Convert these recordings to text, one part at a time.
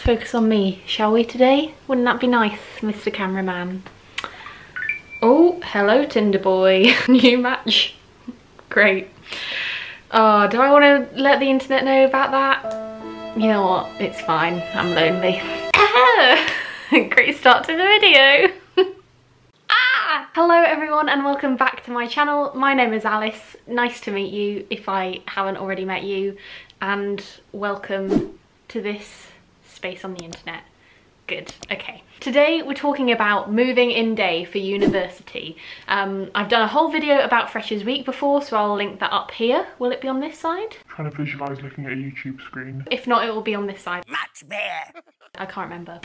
focus on me, shall we today? Wouldn't that be nice, Mr. Cameraman? Oh, hello Tinder boy. New match. Great. Oh, do I want to let the internet know about that? You know what? It's fine. I'm lonely. Great start to the video. Hello everyone and welcome back to my channel. My name is Alice. Nice to meet you if I haven't already met you, and welcome to this space on the internet. Good, okay. Today we're talking about moving in day for university. I've done a whole video about Freshers Week before, so I'll link that up here. Will it be on this side? Trying to visualise looking at a YouTube screen. If not, it will be on this side. Much better. I can't remember.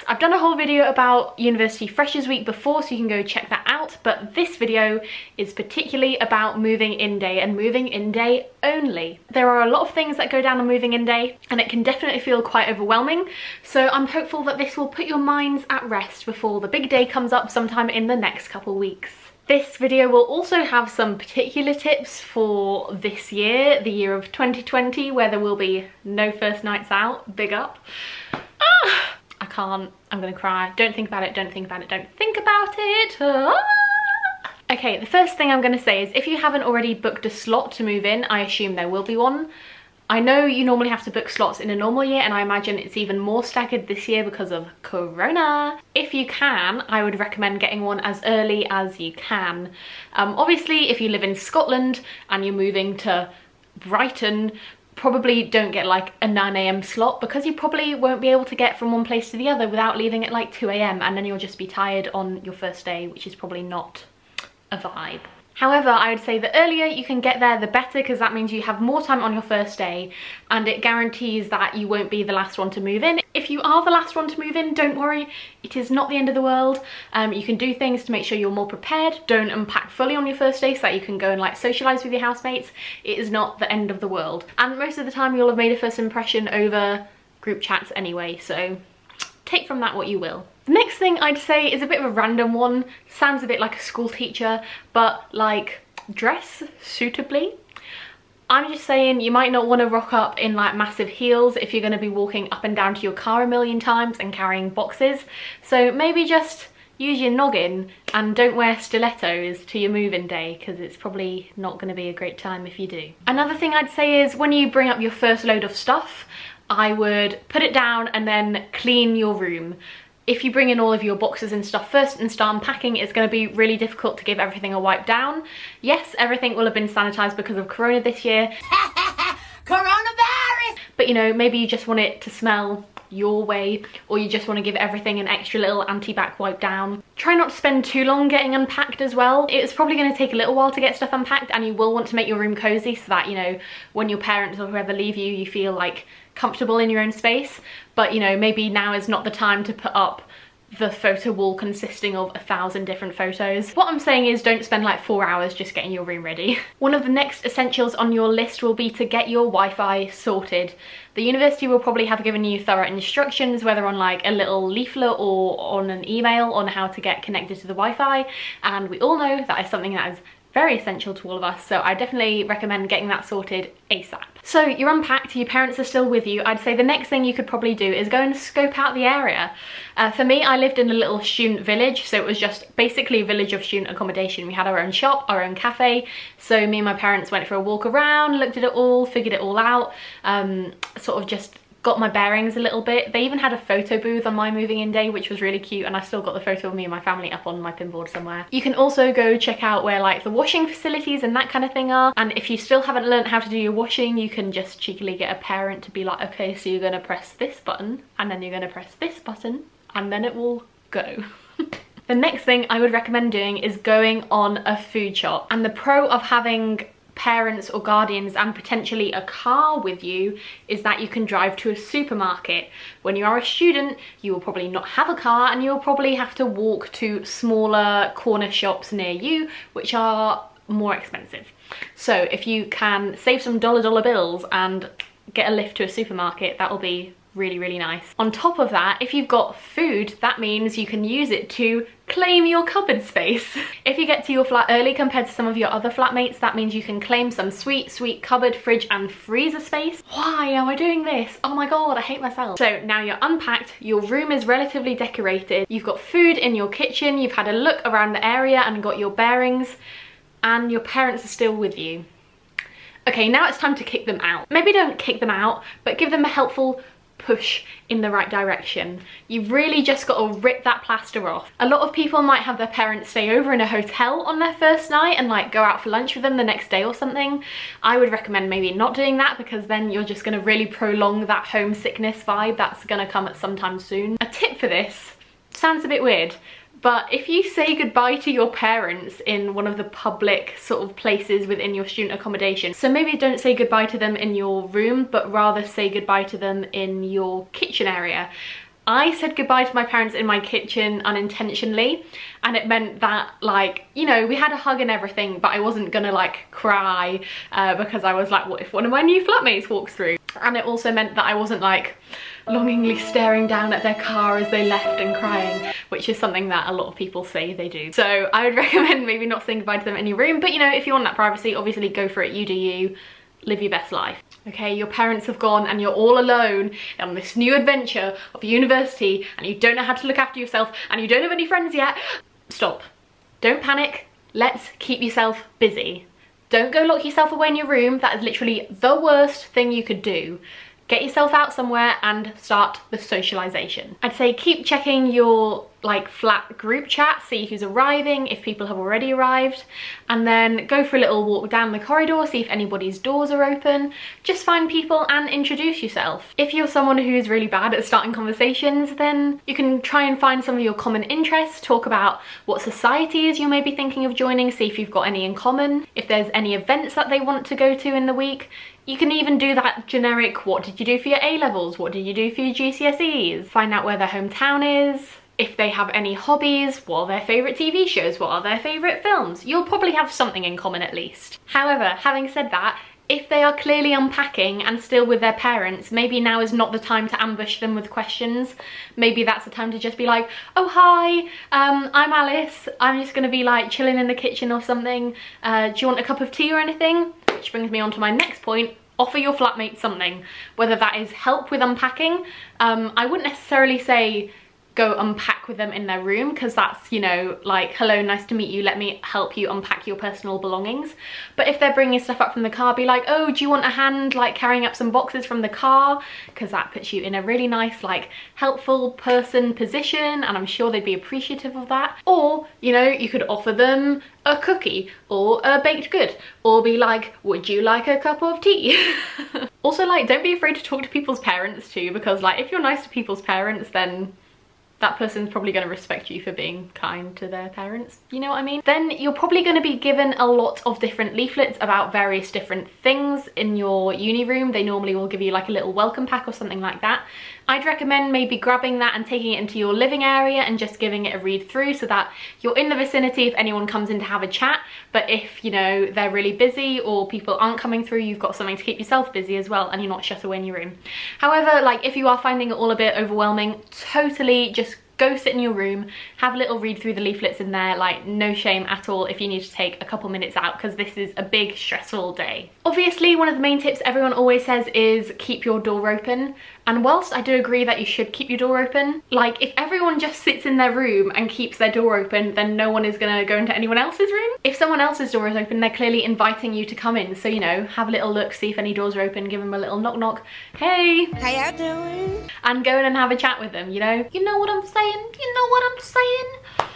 I've done a whole video about University Freshers Week before, so you can go check that out, but this video is particularly about moving in day and moving in day only. There are a lot of things that go down on moving in day, and it can definitely feel quite overwhelming, so I'm hopeful that this will put your minds at rest before the big day comes up sometime in the next couple weeks. This video will also have some particular tips for this year, the year of 2020, where there will be no first nights out. Big up. I can't, I'm gonna cry. Don't think about it, don't think about it, don't think about it. Okay, the first thing I'm gonna say is if you haven't already booked a slot to move in, I assume there will be one. I know you normally have to book slots in a normal year, and I imagine it's even more staggered this year because of Corona. If you can, I would recommend getting one as early as you can. Obviously, if you live in Scotland and you're moving to Brighton, probably don't get like a 9 AM slot, because you probably won't be able to get from one place to the other without leaving at like 2 AM, and then you'll just be tired on your first day, which is probably not a vibe. However, I would say the earlier you can get there, the better, because that means you have more time on your first day, and it guarantees that you won't be the last one to move in. If you are the last one to move in, don't worry, it is not the end of the world. You can do things to make sure you're more prepared. Don't unpack fully on your first day so that you can go and like socialise with your housemates. It is not the end of the world. And most of the time you'll have made a first impression over group chats anyway, so take from that what you will. The next thing I'd say is a bit of a random one. Sounds a bit like a school teacher, but like, dress suitably. I'm just saying you might not want to rock up in like massive heels if you're going to be walking up and down to your car a million times and carrying boxes. So maybe just use your noggin and don't wear stilettos to your move-in day, because it's probably not going to be a great time if you do. Another thing I'd say is when you bring up your first load of stuff, I would put it down and then clean your room. If you bring in all of your boxes and stuff first and start unpacking, it's going to be really difficult to give everything a wipe down. Yes, everything will have been sanitized because of Corona this year. Coronavirus! But you know, maybe you just want it to smell your way, or you just want to give everything an extra little anti-bac wipe down. Try not to spend too long getting unpacked as well. It's probably going to take a little while to get stuff unpacked, and you will want to make your room cozy so that, you know, when your parents or whoever leave you, you feel like comfortable in your own space. But you know, maybe now is not the time to put up the photo wall consisting of 1,000 different photos. What I'm saying is don't spend like 4 hours just getting your room ready. One of the next essentials on your list will be to get your Wi-Fi sorted. The university will probably have given you thorough instructions, whether on like a little leaflet or on an email, on how to get connected to the Wi-Fi, and we all know that is something that is very essential to all of us, so I definitely recommend getting that sorted ASAP. So you're unpacked, your parents are still with you. I'd say the next thing you could probably do is go and scope out the area. For me, I lived in a little student village, so it was just basically a village of student accommodation. We had our own shop, our own cafe, so me and my parents went for a walk around, looked at it all, figured it all out, sort of just got my bearings a little bit. They even had a photo booth on my moving in day, which was really cute, and I still got the photo of me and my family up on my pinboard somewhere. You can also go check out where like the washing facilities and that kind of thing are, and if you still haven't learned how to do your washing, you can just cheekily get a parent to be like, okay, so you're gonna press this button, and then you're gonna press this button, and then it will go. The next thing I would recommend doing is going on a food shop, and the pro of having parents or guardians and potentially a car with you is that you can drive to a supermarket. When you are a student, you will probably not have a car, and you'll probably have to walk to smaller corner shops near you, which are more expensive. So if you can save some dollar bills and get a lift to a supermarket, that will be really, really nice. On top of that, if you've got food, that means you can use it to claim your cupboard space. If you get to your flat early compared to some of your other flatmates, that means you can claim some sweet cupboard, fridge and freezer space. Why am I doing this? Oh my god, I hate myself. So now you're unpacked, your room is relatively decorated, you've got food in your kitchen, you've had a look around the area and got your bearings, and your parents are still with you. Okay, now it's time to kick them out. Maybe don't kick them out, but give them a helpful push in the right direction. You've really just got to rip that plaster off. A lot of people might have their parents stay over in a hotel on their first night and like go out for lunch with them the next day or something. I would recommend maybe not doing that, because then you're just going to really prolong that homesickness vibe that's going to come at some time soon. A tip for this sounds a bit weird, but if you say goodbye to your parents in one of the public sort of places within your student accommodation, so maybe don't say goodbye to them in your room, but rather say goodbye to them in your kitchen area. I said goodbye to my parents in my kitchen unintentionally, and it meant that, like, you know, we had a hug and everything, but I wasn't gonna like cry because I was like, what if one of my new flatmates walks through? And it also meant that I wasn't like longingly staring down at their car as they left and crying, which is something that a lot of people say they do. So I would recommend maybe not saying goodbye to them in your room, but you know, if you want that privacy, obviously go for it, you do you, live your best life. Okay, your parents have gone and you're all alone on this new adventure of university, and you don't know how to look after yourself and you don't have any friends yet. Stop. Don't panic. Let's keep yourself busy. Don't go lock yourself away in your room. That is literally the worst thing you could do. Get yourself out somewhere and start the socialization. I'd say keep checking your like flat group chat, see who's arriving, if people have already arrived, and then go for a little walk down the corridor, see if anybody's doors are open. Just find people and introduce yourself. If you're someone who's really bad at starting conversations, then you can try and find some of your common interests, talk about what societies you may be thinking of joining, see if you've got any in common, if there's any events that they want to go to in the week. You can even do that generic, what did you do for your A-levels? What did you do for your GCSEs? Find out where their hometown is. If they have any hobbies, what are their favourite TV shows? What are their favourite films? You'll probably have something in common at least. However, having said that, if they are clearly unpacking and still with their parents, maybe now is not the time to ambush them with questions. Maybe that's the time to just be like, oh hi, I'm Alice. I'm just gonna be like chilling in the kitchen or something. Do you want a cup of tea or anything? Which brings me on to my next point. Offer your flatmate something, whether that is help with unpacking. I wouldn't necessarily say go unpack with them in their room, because that's, you know, like, hello, nice to meet you, let me help you unpack your personal belongings. But if they're bringing stuff up from the car, be like, oh, do you want a hand like carrying up some boxes from the car? Because that puts you in a really nice, like, helpful person position, and I'm sure they'd be appreciative of that. Or, you know, you could offer them a cookie or a baked good, or be like, would you like a cup of tea? Also, like, don't be afraid to talk to people's parents too, because like, if you're nice to people's parents, then that person's probably going to respect you for being kind to their parents, you know what I mean? Then you're probably going to be given a lot of different leaflets about various different things in your uni room. They normally will give you like a little welcome pack or something like that. I'd recommend maybe grabbing that and taking it into your living area and just giving it a read through, so that you're in the vicinity if anyone comes in to have a chat. But if, you know, they're really busy or people aren't coming through, you've got something to keep yourself busy as well, and you're not shut away in your room. However, like, if you are finding it all a bit overwhelming, totally just go sit in your room, have a little read through the leaflets in there. Like, no shame at all if you need to take a couple minutes out, because this is a big stressful day. Obviously, one of the main tips everyone always says is keep your door open. And whilst I do agree that you should keep your door open, like, if everyone just sits in their room and keeps their door open, then no one is gonna go into anyone else's room. If someone else's door is open, they're clearly inviting you to come in. So, you know, have a little look, see if any doors are open, give them a little knock knock. Hey, how y'all doing? And go in and have a chat with them, you know? You know what I'm saying? You know what I'm saying?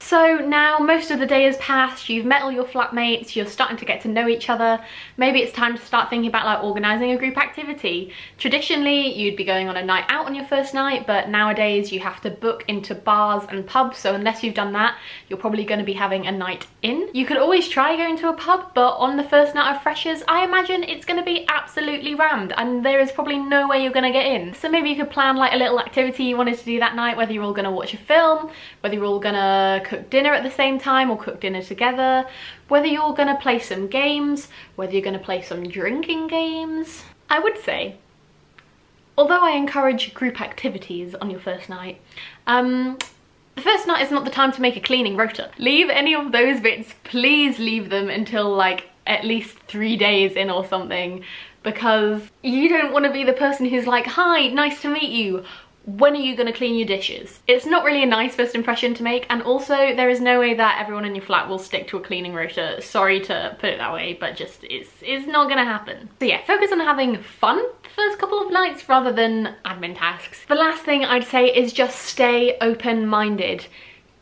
So now most of the day has passed, you've met all your flatmates, you're starting to get to know each other. Maybe it's time to start thinking about like organising a group activity. Traditionally, you'd be going on a night out on your first night, but nowadays you have to book into bars and pubs, so unless you've done that, you're probably going to be having a night in. You could always try going to a pub, but on the first night of freshers, I imagine it's going to be absolutely rammed, and there is probably no way you're going to get in. So maybe you could plan like a little activity you wanted to do that night, whether you're all going to watch a film, whether you're all going to cook dinner at the same time or cook dinner together, whether you're gonna play some games, whether you're gonna play some drinking games. I would say, although I encourage group activities on your first night, The first night is not the time to make a cleaning rota. Leave any of those bits, please leave them until like at least 3 days in or something, because you don't want to be the person who's like, hi, nice to meet you. When are you going to clean your dishes? It's not really a nice first impression to make, and also there is no way that everyone in your flat will stick to a cleaning rota. Sorry to put it that way, but just it's not going to happen. So yeah, focus on having fun the first couple of nights rather than admin tasks. The last thing I'd say is just stay open-minded.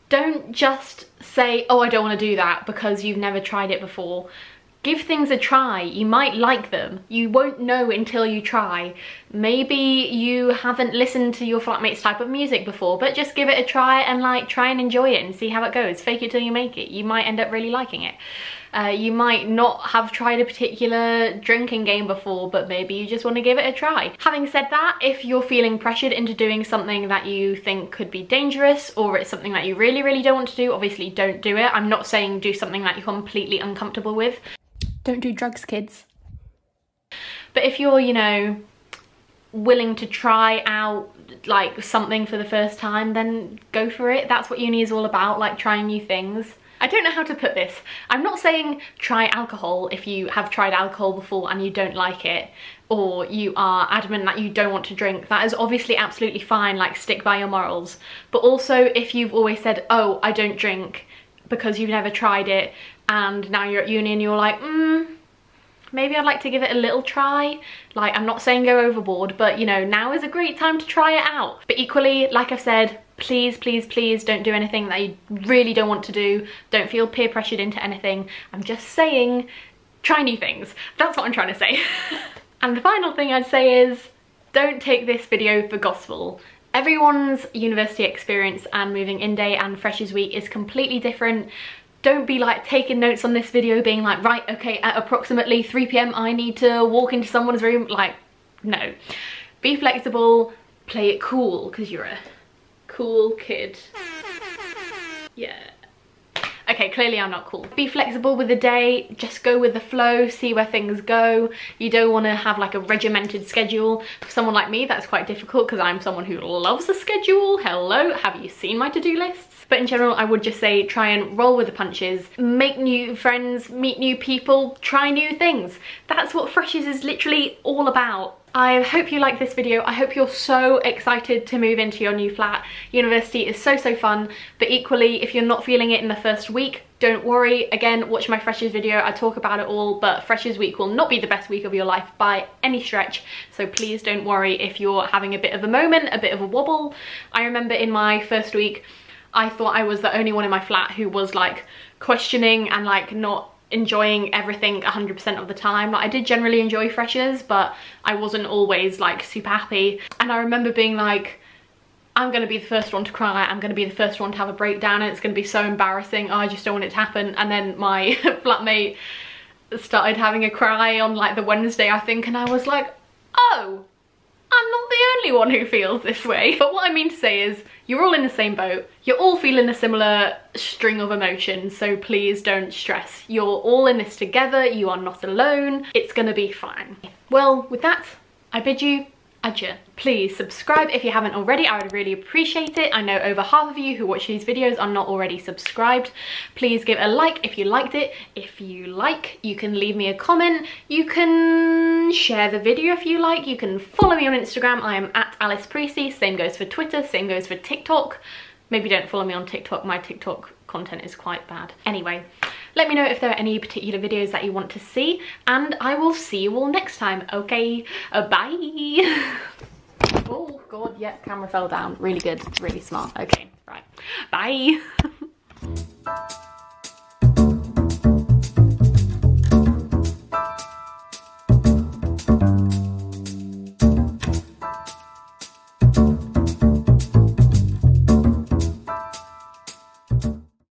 Don't just say, oh, I don't want to do that because you've never tried it before. Give things a try. You might like them. You won't know until you try. Maybe you haven't listened to your flatmate's type of music before, but just give it a try and like try and enjoy it and see how it goes. Fake it till you make it. You might end up really liking it. You might not have tried a particular drinking game before, but maybe you just want to give it a try. Having said that, if you're feeling pressured into doing something that you think could be dangerous, or it's something that you really, really don't want to do, obviously don't do it. I'm not saying do something that you're completely uncomfortable with. Don't do drugs, kids. But if you're, you know, willing to try out like something for the first time, then go for it. That's what uni is all about, like trying new things. I don't know how to put this. I'm not saying try alcohol if you have tried alcohol before and you don't like it, or you are adamant that you don't want to drink. That is obviously absolutely fine, like stick by your morals. But also if you've always said, oh, I don't drink, because you've never tried it, and now you're at uni and you're like, maybe I'd like to give it a little try. Like, I'm not saying go overboard, but you know, now is a great time to try it out. But equally, like I've said, please, please, please don't do anything that you really don't want to do. Don't feel peer pressured into anything. I'm just saying, try new things. That's what I'm trying to say. And the final thing I'd say is, don't take this video for gospel. Everyone's university experience and moving in day and freshers week is completely different. Don't be like taking notes on this video being like, right, okay, at approximately 3 PM I need to walk into someone's room. Like, no. Be flexible, play it cool, because you're a cool kid. Yeah. Okay, clearly I'm not cool. Be flexible with the day, just go with the flow, see where things go. You don't want to have like a regimented schedule. For someone like me, that's quite difficult because I'm someone who loves a schedule. Hello, have you seen my to-do lists? But in general, I would just say try and roll with the punches, make new friends, meet new people, try new things. That's what Freshers is literally all about. I hope you like this video. I hope you're so excited to move into your new flat. University is so, so fun, but equally, if you're not feeling it in the first week, don't worry. Again, watch my Freshers video. I talk about it all, but Freshers week will not be the best week of your life by any stretch. So please don't worry if you're having a bit of a moment, a bit of a wobble. I remember in my first week, I thought I was the only one in my flat who was like questioning and like not enjoying everything 100% of the time. Like, I did generally enjoy Freshers, but I wasn't always like super happy. And I remember being like, I'm gonna be the first one to cry, I'm gonna be the first one to have a breakdown, and it's gonna be so embarrassing, oh, I just don't want it to happen. And then my flatmate started having a cry on like the Wednesday, I think, and I was like, oh, I'm not the only one who feels this way. But what I mean to say is, you're all in the same boat, you're all feeling a similar string of emotions, so please don't stress. You're all in this together, you are not alone, it's gonna be fine. Well, with that, I bid you adieu. Please subscribe if you haven't already, I would really appreciate it. I know over half of you who watch these videos are not already subscribed. Please give a like if you liked it. If you like, you can leave me a comment, you can share the video if you like, you can follow me on Instagram, I am at Alice Preece, same goes for Twitter, same goes for TikTok. Maybe don't follow me on TikTok, my TikTok content is quite bad. Anyway, let me know if there are any particular videos that you want to see, and I will see you all next time. Okay, bye. Oh god, yeah, camera fell down. Really good, really smart. Okay, right, bye.